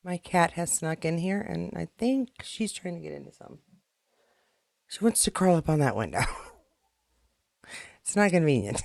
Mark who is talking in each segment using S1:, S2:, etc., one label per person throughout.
S1: My cat has snuck in here, and I think she's trying to get into something. She wants to crawl up on that window. It's not convenient.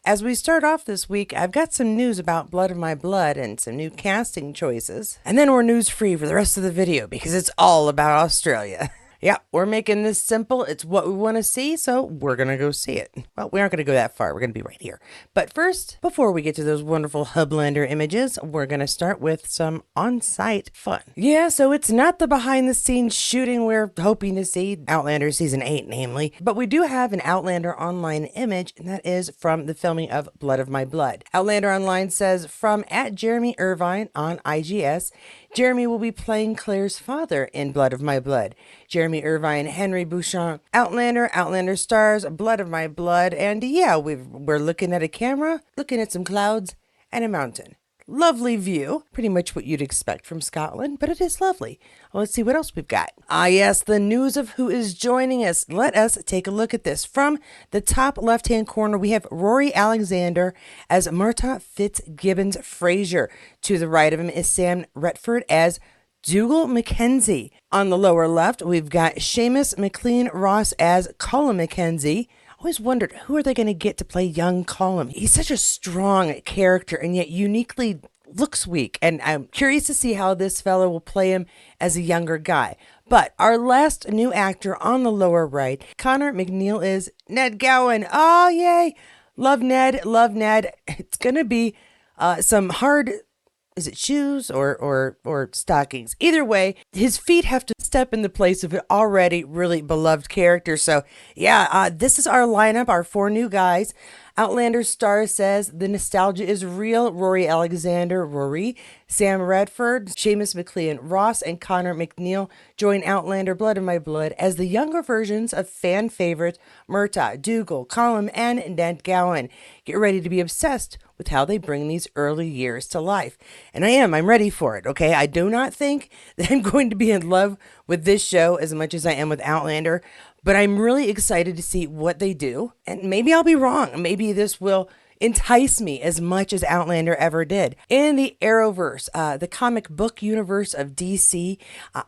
S1: As we start off this week, I've got some news about Blood of My Blood and some new casting choices. And then we're news free for the rest of the video because it's all about Australia. Yeah, we're making this simple. It's what we want to see, so we're going to go see it. Well, we aren't going to go that far. We're going to be right here. But first, before we get to those wonderful Hublander images, we're going to start with some on-site fun. Yeah, so it's not the behind-the-scenes shooting we're hoping to see, Outlander Season 8 namely, but we do have an Outlander Online image, and that is from the filming of Blood of My Blood. Outlander Online says, from @Jeremy Irvine on IGS, Jeremy will be playing Claire's father in Blood of My Blood. Jeremy Irvine, Henry Bouchon, Outlander stars, Blood of My Blood, and yeah, we're looking at a camera, looking at some clouds, and a mountain. Lovely view, pretty much what you'd expect from Scotland, but it is lovely. Well, let's see what else we've got. Yes, the news of who is joining us. Let us take a look at this. From the top left-hand corner, we have Rory Alexander as Murtagh Fitzgibbons Fraser. To the right of him is Sam Redford as Dougal Mackenzie. On the lower left, we've got Seamus McLean Ross as Colin Mackenzie. Always wondered, who are they going to get to play young Colin? He's such a strong character and yet uniquely looks weak. And I'm curious to see how this fellow will play him as a younger guy. But our last new actor on the lower right, Connor McNeil, is Ned Gowan. Oh, yay. Love Ned. Love Ned. It's going to be some hard... Is it shoes or stockings? Either way, his feet have to step in the place of an already really beloved character. So yeah, this is our lineup, our 4 new guys. Outlander Star says the nostalgia is real. Rory Alexander, Rory, Sam Redford, Seamus McLean Ross, and Connor McNeil join Outlander Blood of My Blood as the younger versions of fan favorites Murtagh, Dougal, Colin, and Ned Gowan. Get ready to be obsessed with how they bring these early years to life. And I'm ready for it, okay? I do not think that I'm going to be in love with this show as much as I am with Outlander, but I'm really excited to see what they do. And maybe I'll be wrong. Maybe this will entice me as much as Outlander ever did. In the Arrowverse, the comic book universe of DC,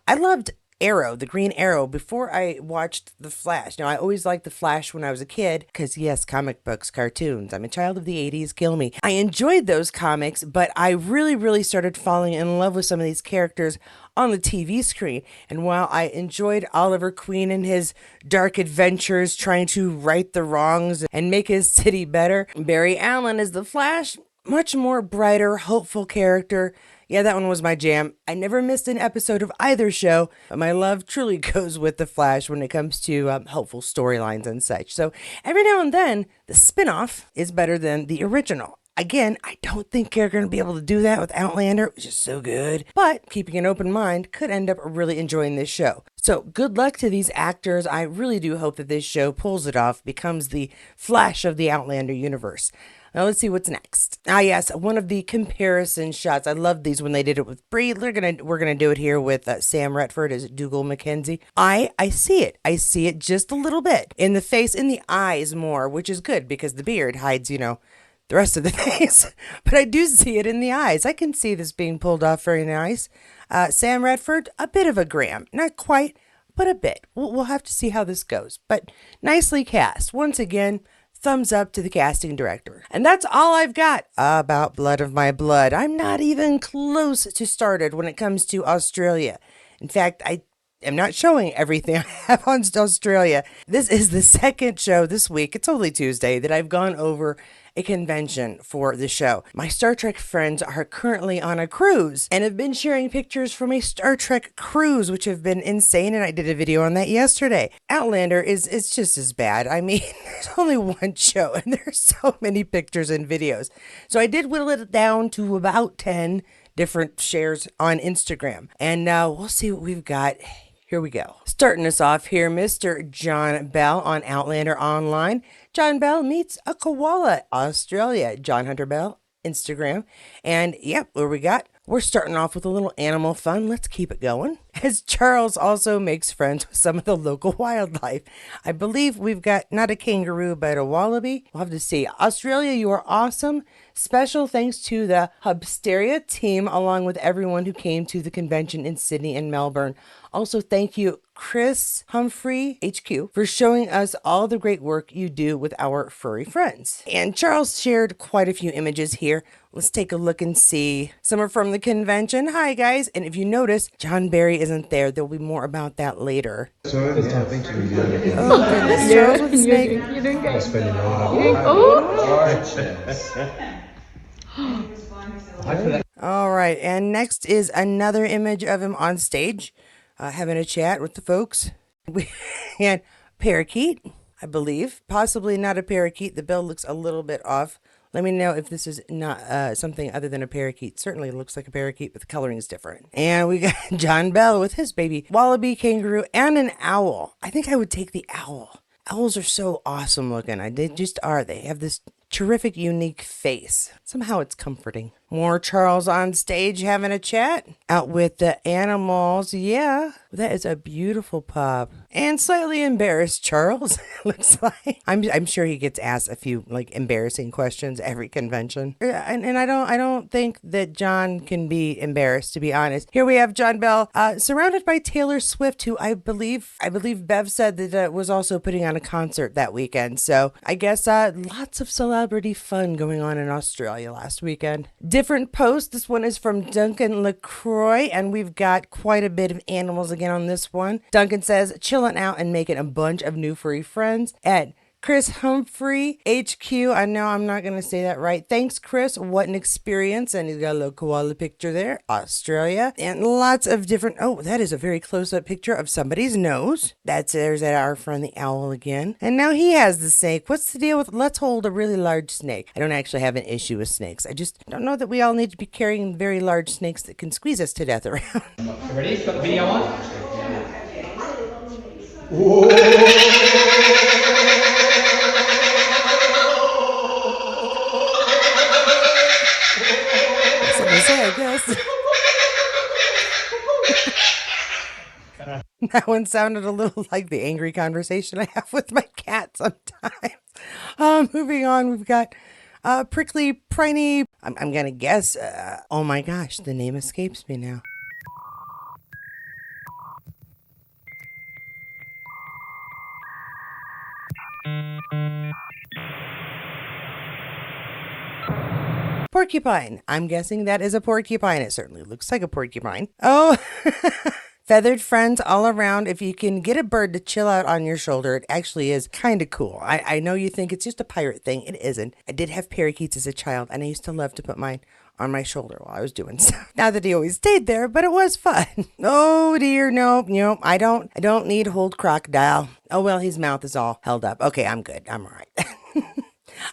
S1: I loved Arrow, the Green Arrow, before I watched The Flash. Now, I always liked The Flash when I was a kid, because yes, comic books, cartoons. I'm a child of the 80s, kill me. I enjoyed those comics, but I really started falling in love with some of these characters on the TV screen. And while I enjoyed Oliver Queen and his dark adventures trying to right the wrongs and make his city better, Barry Allen is the Flash, much more brighter, hopeful character. Yeah, that one was my jam. I never missed an episode of either show, but my love truly goes with The Flash when it comes to hopeful storylines and such. So every now and then, the spinoff is better than the original. Again, I don't think you're going to be able to do that with Outlander. It was just so good. But keeping an open mind, could end up really enjoying this show. So good luck to these actors. I really do hope that this show pulls it off, becomes the Flash of the Outlander universe. Now let's see what's next. Yes, one of the comparison shots. I love these when they did it with Bree. We're gonna do it here with Sam Redford as Dougal Mackenzie. I see it. I see it just a little bit in the face, in the eyes more, which is good because the beard hides, the rest of the face. But I do see it in the eyes. I can see this being pulled off very nice. Sam Redford, a bit of a Graham, not quite, but a bit. We'll have to see how this goes. But nicely cast. Once again, thumbs up to the casting director. And that's all I've got about Blood of My Blood. I'm not even close to started when it comes to Australia. In fact, I am not showing everything I have on Australia. This is the second show this week. It's only Tuesday that I've gone over a convention for the show. My Star Trek friends are currently on a cruise and have been sharing pictures from a Star Trek cruise, which have been insane, and I did a video on that yesterday. Outlander is just as bad. I mean, there's only one show and there's so many pictures and videos. So I did whittle it down to about 10 different shares on Instagram. And we'll see what we've got. Here we go. Starting us off here, Mr. John Bell on Outlander Online. John Bell meets a koala, Australia. John Hunter Bell, Instagram. And yep, where we got we're starting off with a little animal fun. Let's keep it going. As Charles also makes friends with some of the local wildlife. I believe we've got not a kangaroo, but a wallaby. We'll have to see. Australia, you are awesome. Special thanks to the Hublander team, along with everyone who came to the convention in Sydney and Melbourne. Also, thank you, Chris Humphrey HQ, for showing us all the great work you do with our furry friends. And Charles shared quite a few images here. Let's take a look and see. Some are from the convention. Hi, guys. And if you notice, John Barry isn't there. There'll be more about that later.
S2: So, yeah, thank you.
S1: Oh, goodness. Charles with the snake.
S3: You're doing great.
S1: All right. And next is another image of him on stage, having a chat with the folks. We had parakeet, I believe. Possibly not a parakeet. The bill looks a little bit off. Let me know if this is not something other than a parakeet. Certainly looks like a parakeet, but the coloring is different. And we got John Bell with his baby wallaby, kangaroo, and an owl. I think I would take the owl. Owls are so awesome looking. They just are. They have this terrific, unique face. Somehow it's comforting. More Charles on stage having a chat out with the animals. Yeah, that is a beautiful pup. And slightly embarrassed Charles, looks like. I'm sure he gets asked a few like embarrassing questions every convention. And I don't think that John can be embarrassed, to be honest. Here we have John Bell, surrounded by Taylor Swift, who I believe Bev said that was also putting on a concert that weekend. So I guess lots of celebrity fun going on in Australia last weekend. Different post. This one is from Duncan LaCroix, and we've got quite a bit of animals again on this one. Duncan says, chilling out and making a bunch of new furry friends at Chris Humphrey HQ. I know I'm not going to say that right. Thanks, Chris. What an experience. And he's got a little koala picture there. Australia. And lots of different... Oh, that is a very close-up picture of somebody's nose. There's our friend the owl again. And now he has the snake. What's the deal with let's hold a really large snake? I don't actually have an issue with snakes. I just don't know that we all need to be carrying very large snakes that can squeeze us to death around.
S3: Ready? Got the video on?
S2: Whoa!
S1: I guess. That one sounded a little like the angry conversation I have with my cat sometimes. Moving on, we've got prickly, priny. I'm gonna guess. Oh my gosh, the name escapes me now. Porcupine. I'm guessing that is a porcupine. It certainly looks like a porcupine. Oh, feathered friends all around. If you can get a bird to chill out on your shoulder, it actually is kind of cool. I know you think it's just a pirate thing. It isn't. I did have parakeets as a child, and I used to love to put mine on my shoulder while I was doing stuff. Not that he always stayed there, but it was fun. Oh dear, no, I don't need hold crocodile. Oh well, his mouth is all held up. Okay, I'm good. I'm all right.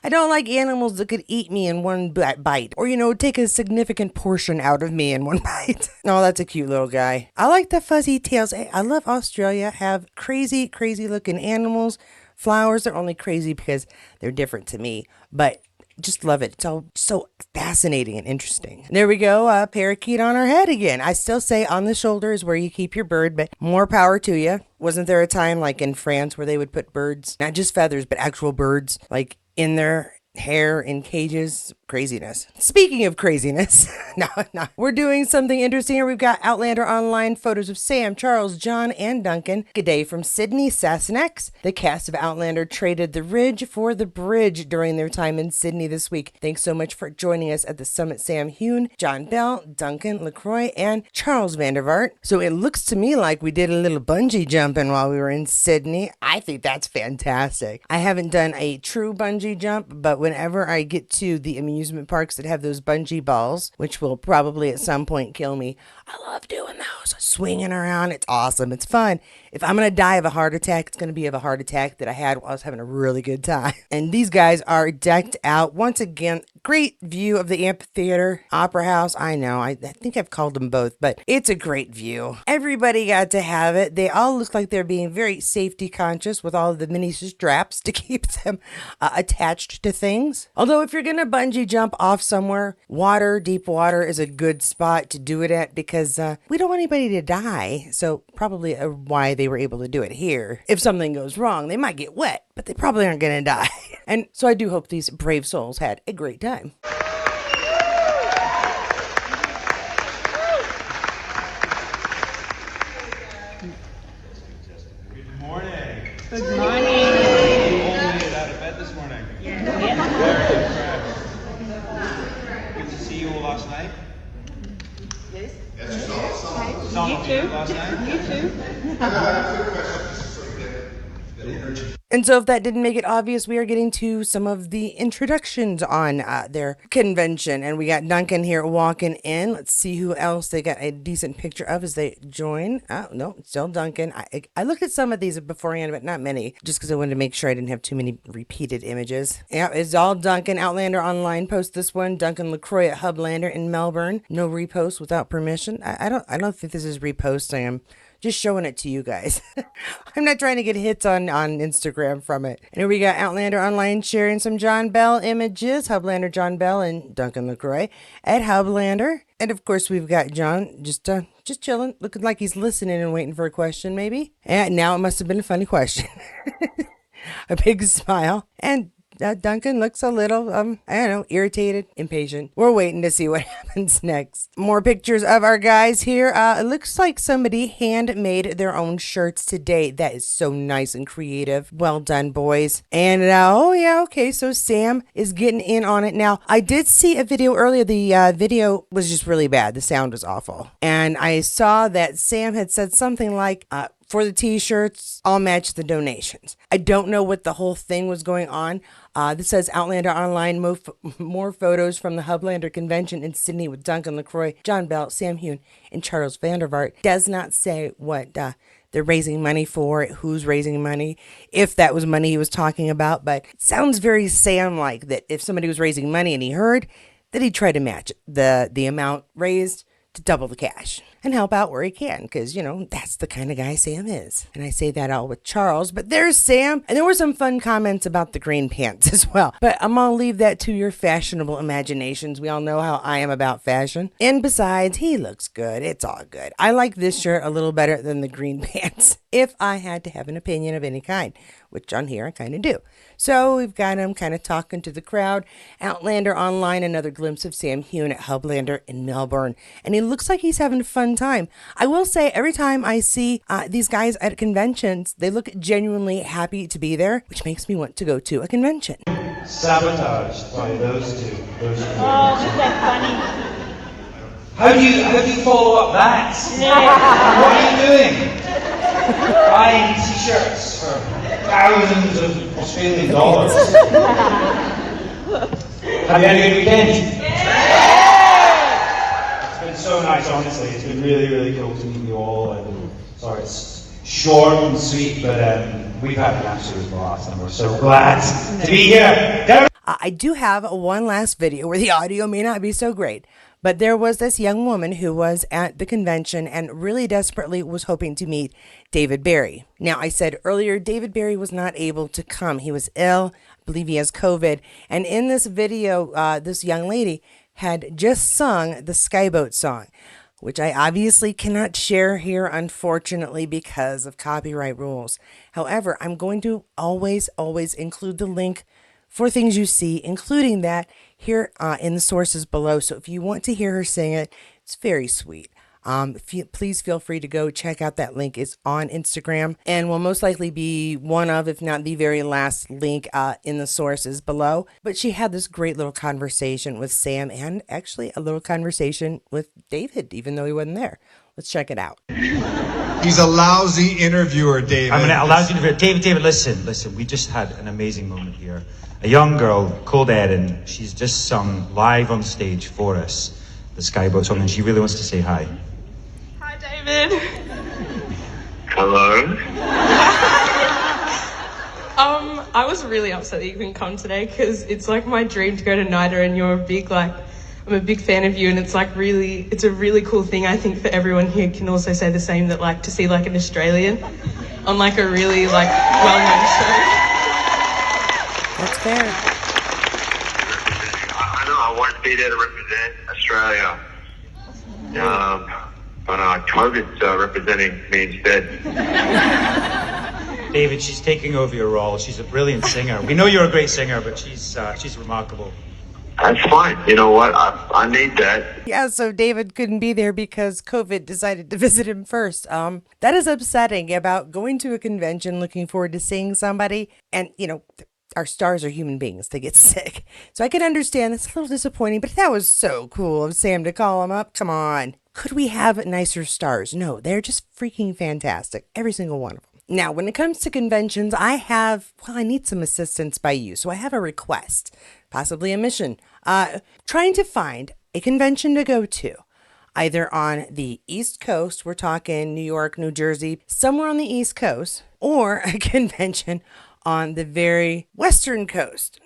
S1: I don't like animals that could eat me in one bite or, take a significant portion out of me in one bite. Oh, that's a cute little guy. I like the fuzzy tails. I love Australia. Have crazy, crazy looking animals. Flowers are only crazy because they're different to me, but just love it. It's all so fascinating and interesting. There we go. Parakeet on our head again. I still say on the shoulder is where you keep your bird, but more power to you. Wasn't there a time like in France where they would put birds, not just feathers, but actual birds, like in their hair in cages? Craziness. Speaking of craziness, no, we're doing something interesting here. We've got Outlander Online photos of Sam, Charles, John, and Duncan. Good day from Sydney, Sassenach. The cast of Outlander traded the Ridge for the Bridge during their time in Sydney this week. Thanks so much for joining us at the summit, Sam Hune, John Bell, Duncan LaCroix, and Charles Vandervaart. So it looks to me like we did a little bungee jumping while we were in Sydney. I think that's fantastic. I haven't done a true bungee jump, but whenever I get to the amusement parks that have those bungee balls, which will probably at some point kill me, I love doing those. swinging around. It's awesome. It's fun. If I'm going to die of a heart attack, it's going to be of a heart attack that I had while I was having a really good time. And these guys are decked out. Once again, great view of the amphitheater, opera house. I know, I think I've called them both, but it's a great view. Everybody got to have it. They all look like they're being very safety conscious with all of the mini straps to keep them attached to things. Although if you're going to bungee jump off somewhere, deep water is a good spot to do it at because we don't want anybody to die. So probably why they were able to do it here. If something goes wrong, they might get wet, but they probably aren't going to die. And so I do hope these brave souls had a great time.
S2: Good morning.
S4: Good morning.
S2: You all made it out of bed this morning. Very impressed. Good to see you all last night.
S4: Yes.
S2: Some
S4: You
S2: of you
S4: too.
S2: last night.
S4: You too.
S1: And so if that didn't make it obvious, we are getting to some of the introductions on their convention. And we got Duncan here walking in. Let's see who else they got a decent picture of as they join. Oh, no, it's still Duncan. I looked at some of these beforehand, but not many, just because I wanted to make sure I didn't have too many repeated images. Yeah, it's all Duncan. Outlander Online post this one. Duncan LaCroix at Hublander in Melbourne. No repost without permission. I don't think this is reposting. I'm just showing it to you guys. I'm not trying to get hits on Instagram from it. And here we got Outlander Online sharing some John Bell images. Hublander John Bell and Duncan LaCroix at Hublander. And of course, we've got John just chilling, looking like he's listening and waiting for a question, maybe. And now it must have been a funny question. A big smile. And Duncan looks a little, I don't know, irritated, impatient. We're waiting to see what happens next. More pictures of our guys here. It looks like somebody handmade their own shirts today. That is so nice and creative. Well done, boys. And, oh yeah, okay, so Sam is getting in on it now. I did see a video earlier. The video was just really bad. The sound was awful. And I saw that Sam had said something like, for the t-shirts, I'll match the donations. I don't know what the whole thing was going on. This says Outlander Online, more photos from the Hublander convention in Sydney with Duncan LaCroix, John Bell, Sam Hune, and Charles Vandervaart. Does not say what they're raising money for, who's raising money, if that was money he was talking about. But it sounds very Sam-like that if somebody was raising money and he heard, that he'd try to match the amount raised to double the cash and help out where he can, because, you know, that's the kind of guy Sam is. And I say that all with Charles, but there's Sam. And there were some fun comments about the green pants as well. But I'm going to leave that to your fashionable imaginations. We all know how I am about fashion. And besides, he looks good. It's all good. I like this shirt a little better than the green pants, if I had to have an opinion of any kind, which on here I kind of do. So we've got him kind of talking to the crowd. Outlander Online, another glimpse of Sam Hune at Hublander in Melbourne. And he looks like he's having a fun time. I will say, every time I see these guys at conventions, they look genuinely happy to be there, which makes me want to go to a convention.
S2: Sabotaged by those two.
S4: Oh, is that funny?
S2: How do you follow up that? What are you doing? Buying t-shirts for thousands of Australian dollars. Have you had a good weekend? It's been so nice, honestly. It's been really, really cool to meet you all. And sorry, it's short and sweet, but we've had an absolute blast, and we're so glad to be here.
S1: I do have one last video where the audio may not be so great, but there was this young woman who was at the convention and really desperately was hoping to meet David Barry. Now, I said earlier, David Barry was not able to come. He was ill. I believe he has COVID. And in this video, this young lady had just sung the Skyboat song, which I obviously cannot share here, unfortunately, because of copyright rules. However, I'm going to always include the link for things you see, including that here in the sources below. So if you want to hear her sing it, it's very sweet. Please feel free to go check out that link. It's on Instagram and will most likely be one of, if not the very last link in the sources below. But she had this great little conversation with Sam and actually a little conversation with David, even though he wasn't there. Let's check it out.
S5: He's a lousy interviewer, David.
S6: I'm a lousy interviewer. David, listen. We just had an amazing moment here. A young girl called Erin. She's just sung live on stage for us the Skyboat song, and she really wants to say hi.
S7: Hi, David. David.
S8: Hello.
S7: I was really upset that you couldn't come today because it's like my dream to go to NIDA, and you're a big I'm a big fan of you, and it's like it's a really cool thing. I think for everyone here can also say the same, that like to see like an Australian on like a really like well-known show.
S1: That's fair.
S8: I know I won't be there to represent Australia. But COVID's representing me instead.
S6: David, she's taking over your role. She's a brilliant singer. We know you're a great singer, but she's remarkable.
S8: That's fine. You know what? I need that.
S1: Yeah, so David couldn't be there because COVID decided to visit him first. That is upsetting about going to a convention looking forward to seeing somebody, and our stars are human beings. They get sick. So I can understand that's a little disappointing, but that was so cool of Sam to call him up. Come on. Could we have nicer stars? No, they're just freaking fantastic. Every single one of them. Now, when it comes to conventions, I need some assistance by you. So I have a request, possibly a mission. Trying to find a convention to go to, either on the East Coast, we're talking New York, New Jersey, somewhere on the East Coast, or a convention on the very Western coast.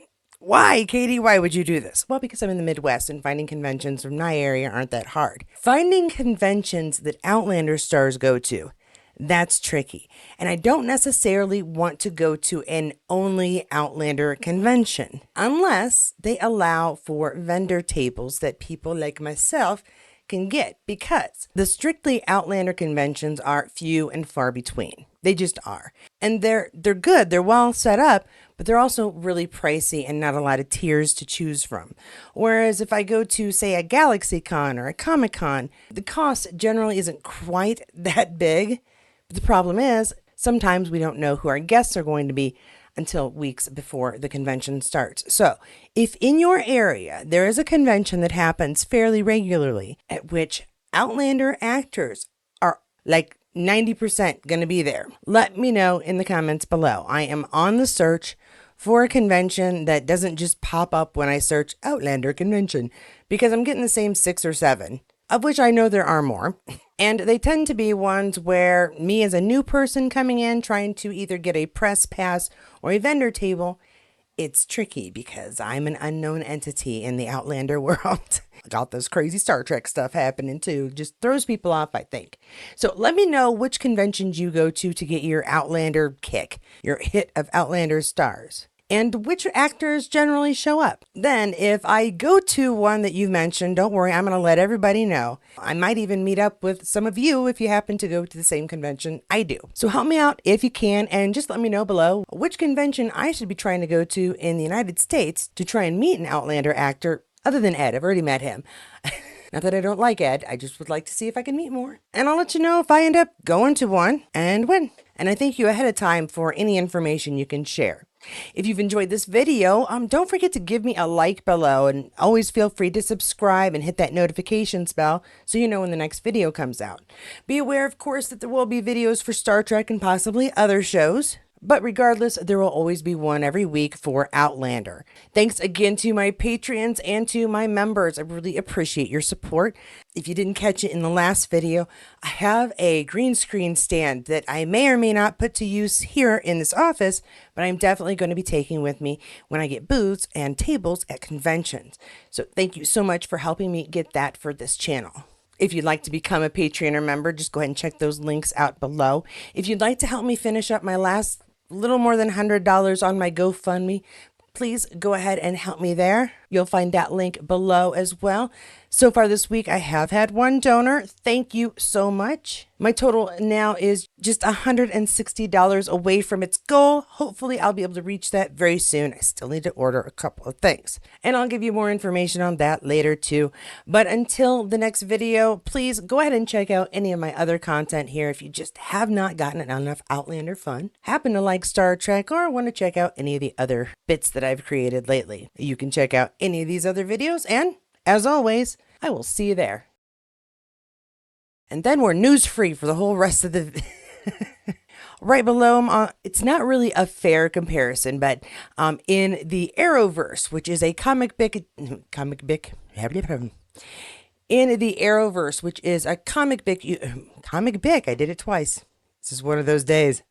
S1: Why, Katie? Why would you do this? Well, because I'm in the Midwest and finding conventions from my area aren't that hard. Finding conventions that Outlander stars go to, that's tricky. And I don't necessarily want to go to an only Outlander convention unless they allow for vendor tables that people like myself can get, because the strictly Outlander conventions are few and far between. They just are. And they're good. They're well set up, but they're also really pricey and not a lot of tiers to choose from. Whereas if I go to, say, a GalaxyCon or a Comic-Con, the cost generally isn't quite that big. But the problem is, sometimes we don't know who our guests are going to be until weeks before the convention starts. So if in your area there is a convention that happens fairly regularly at which Outlander actors are like 90% going to be there, let me know in the comments below. I am on the search for a convention that doesn't just pop up when I search Outlander convention, because I'm getting the same 6 or 7, of which I know there are more. And they tend to be ones where me as a new person coming in, trying to either get a press pass or a vendor table, it's tricky because I'm an unknown entity in the Outlander world. Got this crazy Star Trek stuff happening too. Just throws people off, I think. So let me know which conventions you go to get your Outlander kick, your hit of Outlander stars, and which actors generally show up. Then if I go to one that you've mentioned, don't worry, I'm going to let everybody know. I might even meet up with some of you if you happen to go to the same convention I do. So help me out if you can, and just let me know below which convention I should be trying to go to in the United States to try and meet an Outlander actor other than Ed. I've already met him. Not that I don't like Ed, I just would like to see if I can meet more. And I'll let you know if I end up going to one and when. And I thank you ahead of time for any information you can share. If you've enjoyed this video, don't forget to give me a like below, and always feel free to subscribe and hit that notifications bell so you know when the next video comes out. Be aware, of course, that there will be videos for Star Trek and possibly other shows. But regardless, there will always be one every week for Outlander. Thanks again to my Patreons and to my members. I really appreciate your support. If you didn't catch it in the last video, I have a green screen stand that I may or may not put to use here in this office, but I'm definitely going to be taking with me when I get booths and tables at conventions. So thank you so much for helping me get that for this channel. If you'd like to become a Patreon member, just go ahead and check those links out below. If you'd like to help me finish up my last little more than $100 on my GoFundMe, please go ahead and help me there. You'll find that link below as well. So far this week, I have had one donor. Thank you so much. My total now is just $160 away from its goal. Hopefully, I'll be able to reach that very soon. I still need to order a couple of things, and I'll give you more information on that later too. But until the next video, please go ahead and check out any of my other content here if you just have not gotten enough Outlander fun, happen to like Star Trek, or want to check out any of the other bits that I've created lately. You can check out any of these other videos, and as always, I will see you there. And then we're news free for the whole rest of the right below them. It's not really a fair comparison, but in the Arrowverse, which is a comic book, in the Arrowverse, which is a comic book. I did it twice. This is one of those days.